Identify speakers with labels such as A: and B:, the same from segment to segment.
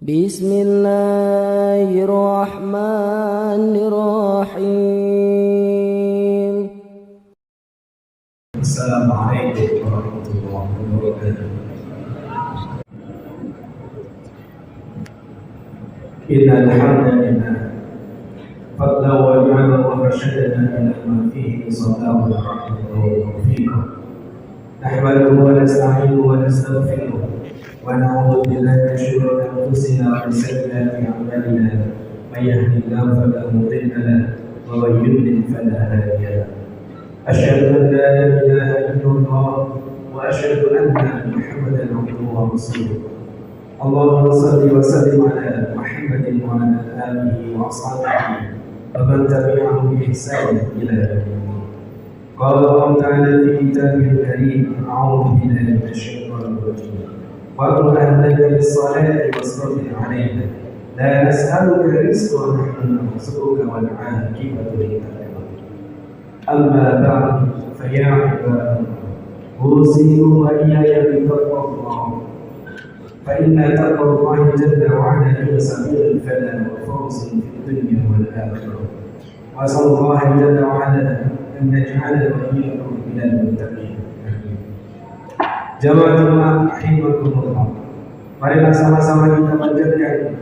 A: Bismillahirrahmanirrahim.
B: Assalamualaikum warahmatullahi wabarakatuh. Innal hamdalillah fadlan wa ni'matan wa rashadana ila ma fihi sallahu wa rahmatuhu wa tawfiqah. Nahmaduhu wa nasta'inuhu wa nastaghfiruh wa na'udzu billahi min shururi anfusina wa min sayyiati a'malina. May yahdihillahu fala mudilla lahu wa may yudlil fala hadiya lahu. Asyhadu an la ilaha illallah wa asyhadu anna Muhammadan abduhu wa rasuluh. Allahumma shalli wa sallim ala Muhammadin wa ala alihi wa ashabihi wa man tabi'ahum bi ihsan ila yaumil. Qala Allah ta'ala fi kitabihil karim, a'udzu billahi minasy syaithanir rajim. Wa qul ahlaka bis-salati wastabir 'alaiha la nas'aluka rizqan nahnu narzuquka wal 'aqibatu lit-taqwa. Amma ba'du fa ya 'ibadallah usikum wa iyaya bi taqwallah. فإن تقوى الله جل وعلا هي سبيل الفلاح والفوز في الدنيا والآخرة. وأسأل الله جل وعلا أن يجعلنا وإياكم من المتقين. Jamaah rahimakumullah. Marilah sama-sama kita panjatkan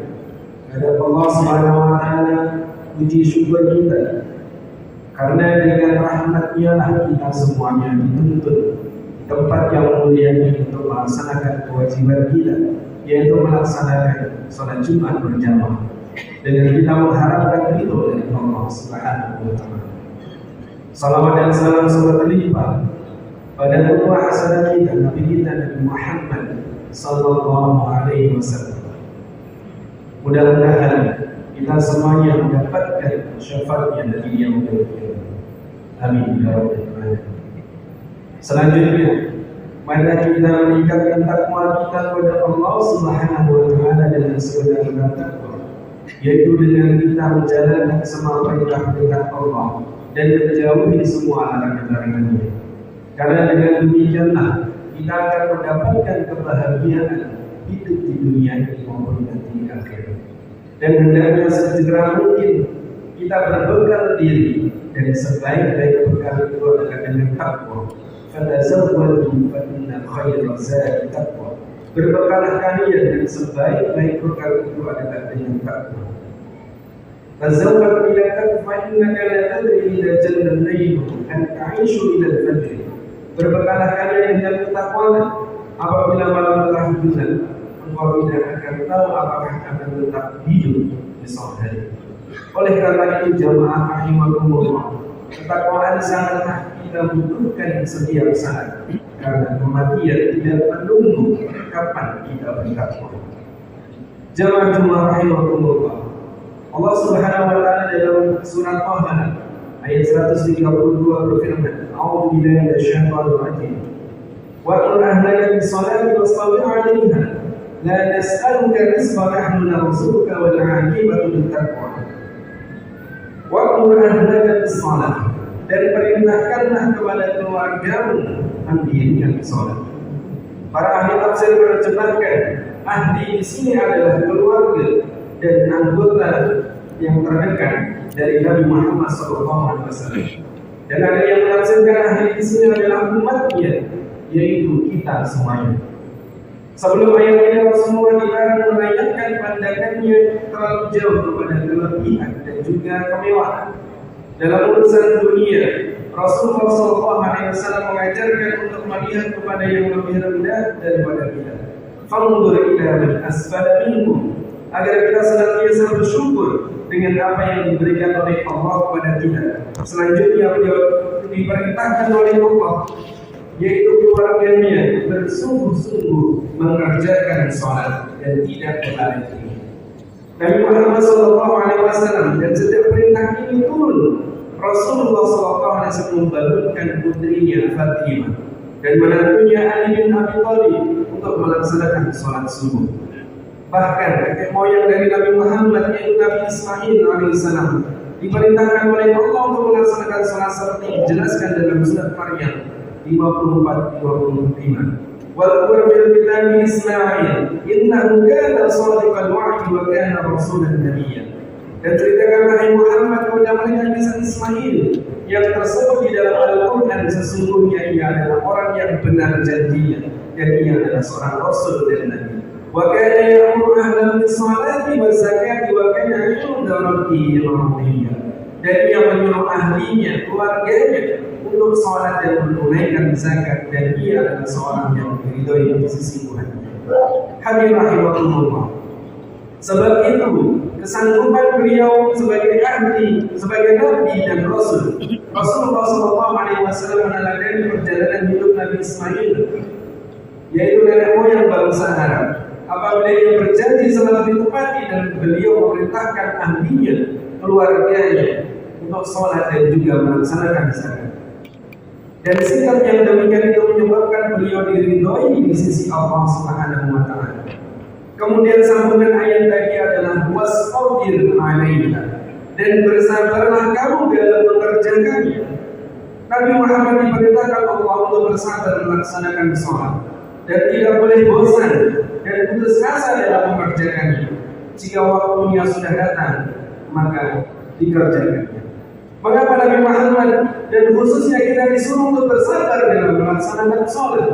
B: kepada Allah Subhanahu wa taala puji syukur kita. Karena dengan rahmat-Nya lah kita semuanya dituntut tempat yang mulia ini untuk melaksanakan kewajiban kita, yaitu melaksanakan salat Jumat berjamaah dengan kita mengharapkan ridho dari Allah Subhanahu wa taala. Salawat dan salam serta limpah pada qudwah hasanah kita, Nabi kita Nabi Muhammad sallallahu alaihi wasallam. Mudah-mudahan kita semuanya mendapatkan syafaatnya dari Yang Mulia. Amin ya rabbal alamin. Selanjutnya, mari kita meningkatkan takwa kita kepada Allah Subhanahu wa taala dengan sebenar-benar takwa, yaitu dengan kita menjalankan semua perintah-perintah Allah dan menjauhi semua larangan-larangannya. Karena dengan demikianlah kita akan mendapatkan kebahagiaan hidup di dunia ini maupun nanti di akhirat. Dan hendaknya segera mungkin kita berbekal diri, dan sebaik-baik bekal itu adalah dengan takwa. Fatazawwadu fa inna khairaz zadi taqwa. Berbekalah kalian dan sebaik-baik bekal itu adalah dengan takwa. Tazawwad ila taqwa innaka la tadri ila jannal layl an ta'ishu ila al-fajr. Berbekalah kalian dengan ketakwaan. Apabila malam telah bulan, engkau tidak akan tahu apakah akan tetap hidup besok hari. Oleh karena itu jamaah rahimakumullah, ketakwaan sangatlah kita butuhkan setiap saat, karena kematian tidak menunggu kapan kita bertakwa. Jamaah rahimakumullah, Allah Subhanahu wa taala dalam surat Taha ayat 132 berfirman, A'udzu billahi minasyaitonir rajim. Wa qul ahlaka bis-salati wastabir 'alaiha la nas'aluka rizqan nahnu narzuquka wal 'aqibatu lit-taqwa. Wa qul ahlaka bis-salati, dan perintahkanlah kepada keluargamu mendirikan salat. Para ahli tafsir menerjemahkan ahli di sini adalah keluarga dan anggota yang terdekat dari Nabi Muhammad SAW. Dan ada yang menafsirkan ahli di sini adalah umatnya, yaitu kita semuanya. Sebelum ayat ini Rasulullah dilarang menayangkan pandangannya terlalu jauh kepada kelebihan dan juga kemewahan. Dalam urusan dunia, Rasulullah SAW mengajarkan untuk melihat kepada yang lebih rendah daripada kita. Fanzur ila man asfala minkum, agar kita senantiasa bersyukur dengan apa yang diberikan oleh Allah kepada kita. Selanjutnya beliau diperintahkan oleh Allah, yaitu keluarganya bersungguh-sungguh mengerjakan salat dan tidak berlari. Nabi Muhammad SAW dan setiap perintah ini turun, Rasulullah SAW membangunkan putrinya Fatimah dan menantunya Ali bin Abi Thalib untuk melaksanakan salat subuh. Bahkan kakek moyang dari Nabi Muhammad, yaitu Nabi Ismail alaihissalam, diperintahkan oleh Allah untuk melaksanakan salat seperti dijelaskan dalam surat Maryam 54-55. Wal qur'an bil kitab Ismail innahu kana shadiqal wa'd wa kana rasulan nabiyya. Dan ceritakanlah hai Muhammad kepada mereka kisah Ismail yang tersebut di dalam Al-Quran. Sesungguhnya ia adalah orang yang benar janjinya dan ia adalah seorang rasul dan nabi. Wa kana ya'muru ahlahu bis-salati waz-zakati wa kana 'inda rabbih mardiya. Dan ia menyuruh ahlinya, keluarganya untuk salat dan menunaikan zakat, dan ia adalah seorang yang diridhoi di sisi Tuhan. Hadirin rahimakumullah. Sebab itu kesanggupan beliau sebagai ahli, sebagai nabi dan rasul. Rasulullah SAW meneladani perjalanan hidup Nabi Ismail, yaitu nenek moyang bangsa Arab. Apabila ia berjanji selalu ditepati, dan beliau memerintahkan ahlinya, keluarganya untuk sholat dan juga melaksanakan zakat. Dan sikap yang demikian itu menyebabkan beliau diridhoi di sisi Allah Subhanahu wa Ta'ala. Kemudian sambungan ayat tadi adalah wasbir 'alaiha, dan bersabarlah kamu dalam mengerjakannya. Nabi Muhammad diperintahkan Allah untuk bersabar melaksanakan sholat dan tidak boleh bosan dan putus asa dalam mengerjakannya. Jika waktunya sudah datang, maka dikerjakannya. Mengapa Nabi Muhammad dan khususnya kita disuruh untuk bersabar dalam melaksanakan sholat?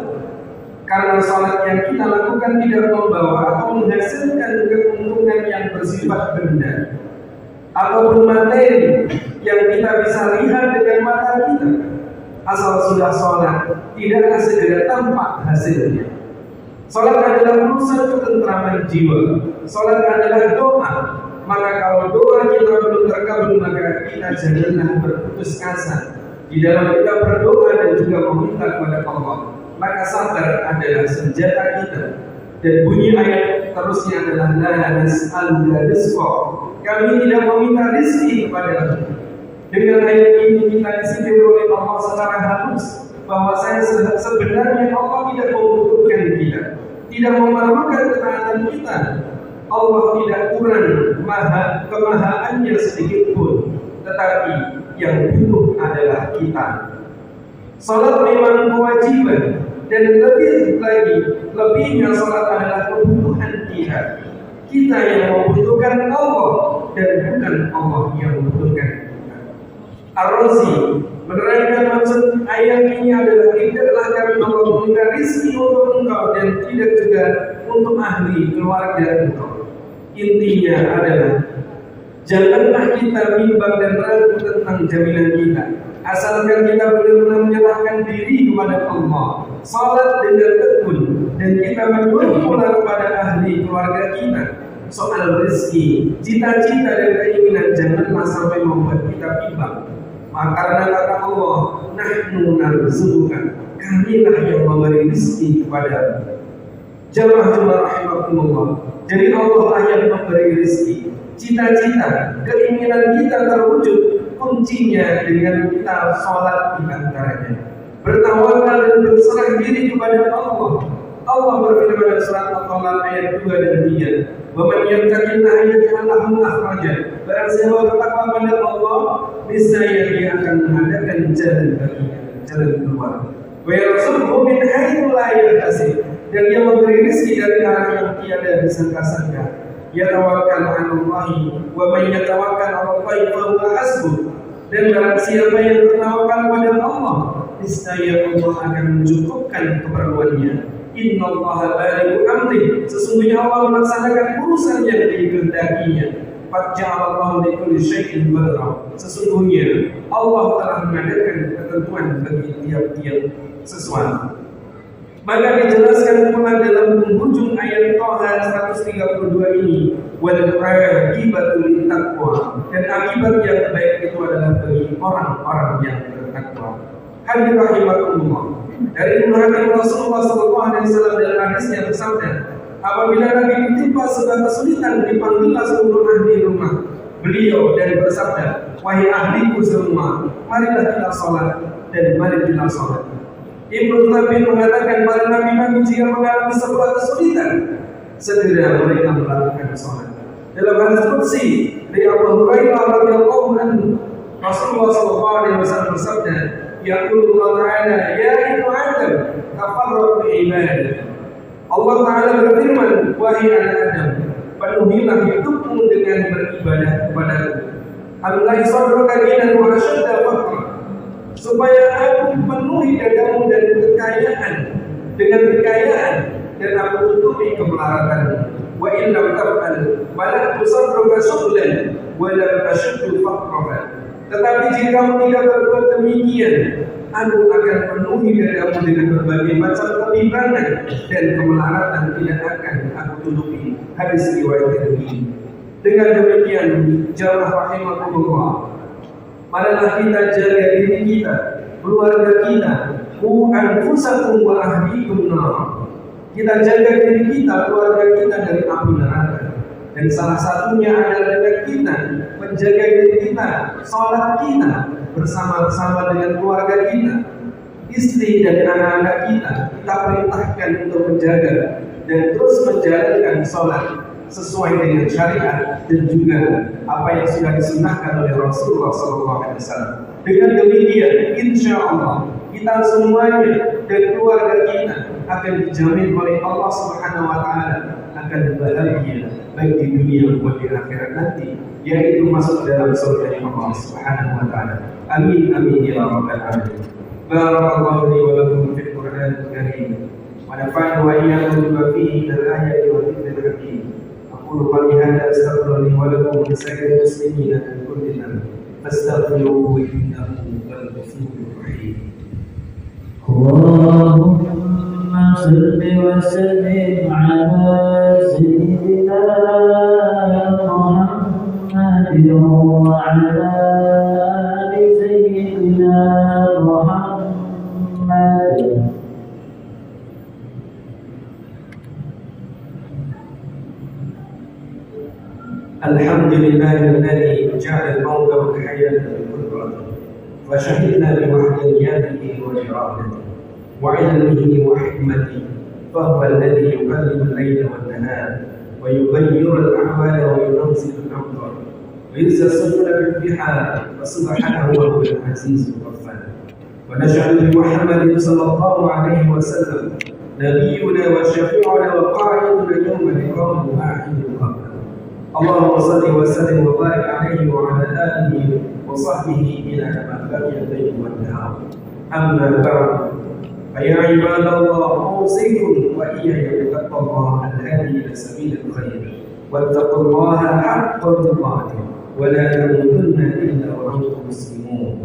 B: Karena sholat yang kita lakukan tidak membawa atau menghasilkan keuntungan yang bersifat benda ataupun materi yang kita bisa lihat dengan mata kita. Asal sudah sholat, tidaklah segera tampak hasilnya. Sholat adalah urusan ketentraman jiwa. Sholat adalah doa. Maka kalau doa kita belum terkabul, maka kita janganlah berputus asa di dalam kita berdoa dan juga meminta kepada Allah. Maka sabar adalah senjata kita. Dan bunyi ayat terusnya adalah la nas'aluka rizqa. Kami tidak meminta rezeki kepadamu. Dengan ayat ini kita disindir oleh Allah secara halus bahwa sebenarnya Allah tidak membutuhkan kita, tidak memerlukan ketaatan kita. Allah tidak kurang kemahaannya sedikit pun, tetapi yang butuh adalah kita. Salat memang kewajiban, dan lebihnya salat adalah kebutuhan kita. Kita yang membutuhkan Allah dan bukan Allah yang membutuhkan kita. Ar-Razi menerangkan maksud ayat ini adalah tidaklah kami Allah meminta rizki untuk engkau dan tidak juga untuk ahli keluarga engkau. Intinya adalah janganlah kita bimbang dan ragu tentang jaminan kita, asalkan kita benar-benar menyerahkan diri kepada Allah, salat dengan tekun, dan kita menyuruh pula kepada ahli keluarga kita. Soal rezeki, cita-cita dan keinginan janganlah sampai membuat kita bimbang. Karena kata Allah, nahnu narzuquka, kamilah yang memberi rezeki kepadamu. Jamaah rahimakumullah. Jadi Allah lah yang memberi rezeki. Cita-cita, keinginan kita terwujud kuncinya dengan kita sholat di antaranya. Bertawakal dan berserah diri kepada Allah. Allah berfirman dalam surat Al-Qalam ayat 2 dan 3. Wa man yattaqillaha yaj'al lahu makhraja. Barang siapa bertakwa kepada Allah, niscaya dia akan mengadakan jalan baginya, jalan keluar. Wa yarzuqhu min haitsu la yahtasib. Dan dia memberi rezeki dari arah yang tiada disangka-sangka. Yatawakkal 'alallahi wa man yatawakkal 'alallahi fa huwa hasbuh. Dan barang siapa yang bertawakal kepada Allah, niscaya Allah akan mencukupkan keperluannya. Innallaha balighu amri. Sesungguhnya Allah melaksanakan urusan yang dikehendakinya. Qad ja'alallahu likulli syai'in qadra. Sesungguhnya Allah telah mengadakan ketentuan bagi tiap-tiap sesuatu. Maka dijelaskan pula dalam penghujung ayat Thaha 132 ini, wal aqibatu littaqwa, dan akibat yang baik itu adalah bagi orang-orang yang bertakwa. Hadirin rahimakumullah. Dari nurani Rasulullah SAW dalam hadisnya bersabda, apabila Nabi ditimpa sebuah kesulitan, dipanggillah seluruh ahli rumah beliau dan bersabda, wahai ahliku semua, marilah kita sholat dan mari kita sholat. Ibnu Tabi mengatakan para nabi-nabi jika mengalami sebuah kesulitan, segera mereka melakukan sholat. Dalam hadis qudsi dari Abu Hurairah radhiyallahu anhu, Rasulullah SAW bersabda, yaqulu Allah Ta'ala, ya ibnu Adam, tafarraq bi ibadah. Allah Ta'ala berfirman, wahai anak Adam, penuhilah hidupmu dengan beribadah kepadaku. Allah sadraka ghinan wa asyadda faqra, supaya aku penuhi dadamu dan kekayaan dengan kekayaan dan aku tutupi kemelaratkanmu. Wa in lam taf'al fala tusadraka su'lan wa lam ashuddu faqra. Tetapi jika kamu tidak berbuat demikian, aku akan penuhi dadamu dengan berbagai macam kebimbangan dan kemelaratan tidak akan aku tutupi. Hadis riwayat Tirmidzi. Dengan demikian, jamaah rahimakumullah, marilah kita jaga diri kita, keluarga kita, anfusakum wa ahlikum nar. Kita jaga diri kita, keluarga kita dari api neraka. Dan salah satunya adalah dengan kita menjaga diri kita, sholat kita bersama-sama dengan keluarga kita, istri dan anak-anak kita perintahkan untuk menjaga dan terus menjalankan sholat sesuai dengan syariat dan juga apa yang sudah disunnahkan oleh Rasulullah SAW. Dengan demikian, insya Allah kita semuanya dan keluarga kita akan dijamin oleh Allah Subhanahu Wa Taala akan bahagia baik di dunia maupun di akhirat nanti, yaitu masuk dalam surga Allah Subhanahu Wa Taala. Amin amin ya rabbal alamin. Barakallahu li wa lakum fil Qur'anil karim wa nafa'ani wa iyyakum bima fihi min al-ayati wa dhikril hakim. أقول قولي هذا أستغفر لي ولكم ولسائر المسلمين من كل ذنب فاستغفروه إنه هو الغفور الرحيم.
C: اللهم صل وسلم على سيدنا محمد وعلى آل سيدنا محمد.
B: الحمد لله الذي جعل الموت والحياة بقدرته وشهدنا بوحدانيته وإرادته وعلمه وحكمته، فهو الذي يقلب الليل والنهار ويغير الأحوال وينزل الأمطار وينزل السفن بالبحار، وسبحانه وهو العزيز الغفار. ونشهد بمحمد صلى الله عليه وسلم نبينا وشفيعنا وقائدنا يوم لقاء واحد قبله. اللهم صل وسلم وبارك عليه وعلى آله وصحبه إلى ما بقي الليل والنهار. أما بعد، فيا عباد الله، أوصيكم وإياي بتقوى الله الهادي إلى سبيل الخير، واتقوا الله حق تقاته ولا تموتن إلا وأنتم مسلمون.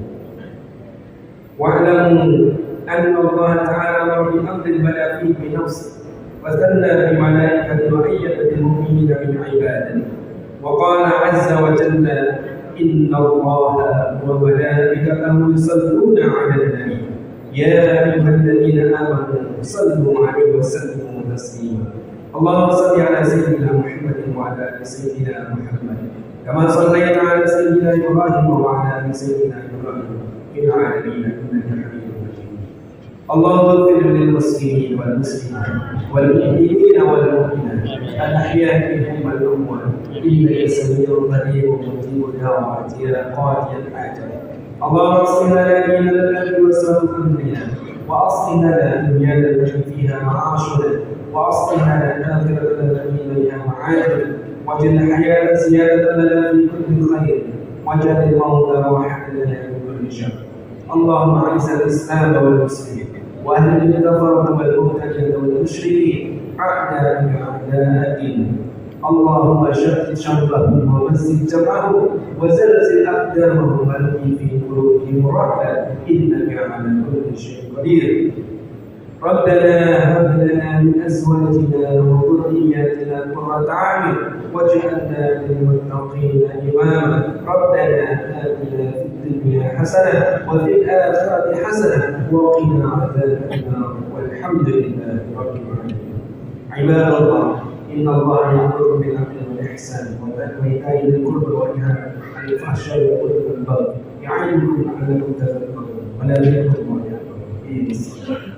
B: واعلموا أن الله تعالى أمر بأمر البلاء فيه بنفسه، وثنى بملائكة وأيد بالمؤمنين من عباده، وقال عز وجل: إن الله وملائكته يصلون على النبي يا أيها الذين آمنوا صلوا عليه وسلموا تسليما. اللهم صل على سيدنا محمد وعلى آل سيدنا محمد كما صليت على سيدنا إبراهيم وعلى آل سيدنا إبراهيم في العالمين إنك حميد مجيد. اللهم اغفر للمسلمين والمسلمات والمؤمنين والمؤمنات الأحياء منهم والأموات إنك سميع قريب مجيب الدعوات يا قاضي الحاجات. اللهم اصلح لنا ديننا الذي وسط أمرنا، وأصلح لنا دنيانا التي فيها معاشنا، وأصلح لنا آخرتنا التي إليها معادنا، واجعل الحياة زيادة لنا في كل خير، واجعل الموت راحة لنا من كل شر. اللهم أعز الإسلام والمسلمين وأهل الكفرة والمبتدعة والمشركين أعداءك أعداء الدين. اللهم شتت شملهم ومزق جمعهم وزلزل أقدامهم والقي في قلوبهم الرعب إنك على كل شيء قدير. ربنا هب لنا من أزواجنا وذرياتنا قرة أعين واجعلنا للمتقين إماما. ربنا آتنا في الدنيا حسنة وفي الآخرة حسنة وقنا عذاب النار والحمد لله رب العالمين. عباد الله، إن الله يأمر بالعدل والإحسان وإيتاء ذي القربى وينهى عن الفحشاء والمنكر والبغي يعظكم لعلكم تذكرون. ولا ذكر الله أكبر.